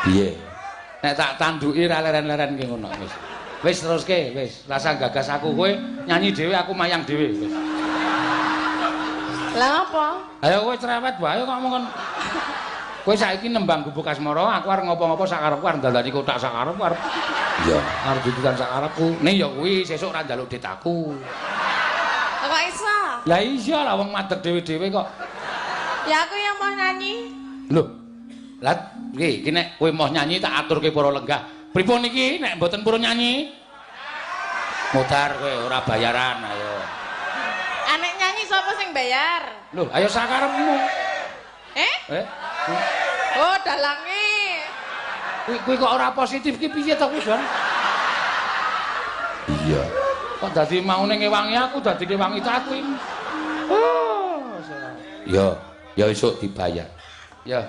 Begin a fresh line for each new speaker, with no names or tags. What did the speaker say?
Piye? Nek tak tanduki ra leren-leren ki ngono wis. Wis teruske wis. Rasa gagas aku kowe nyanyi dhewe aku mayang dhewe wis.
Lah apa?
Ayo kowe cerewet wae kok ngomong. Kowe saiki nembang gubuk asmara, aku arep ngopo-ngopo sak karepku arep ndandani kotak sak karepku arep. Iya, arep dudukan sak karepku. Ning ya kuwi sesuk ra njaluk dit aku.
Kok iso?
Lah iya lah wong madeg dhewe-dhewe kok.
Ya aku yang mau nyanyi.
Lho. Lah iki nek kowe mau nyanyi tak aturke para lenggah. Pripun iki nek mboten purun nyanyi? Mutar kowe ora bayaran ayo.
Anek nyanyi sapa sing bayar?
Lho, ayo sakarepmu.
Eh? Oh, dalange.
Kuwi kok ora positif ki piye to kuwi, Don? Iya. Kok dadi maune ngewangi aku dadi ngewangi aku iki. Oh, ya esuk dibayar. Ya.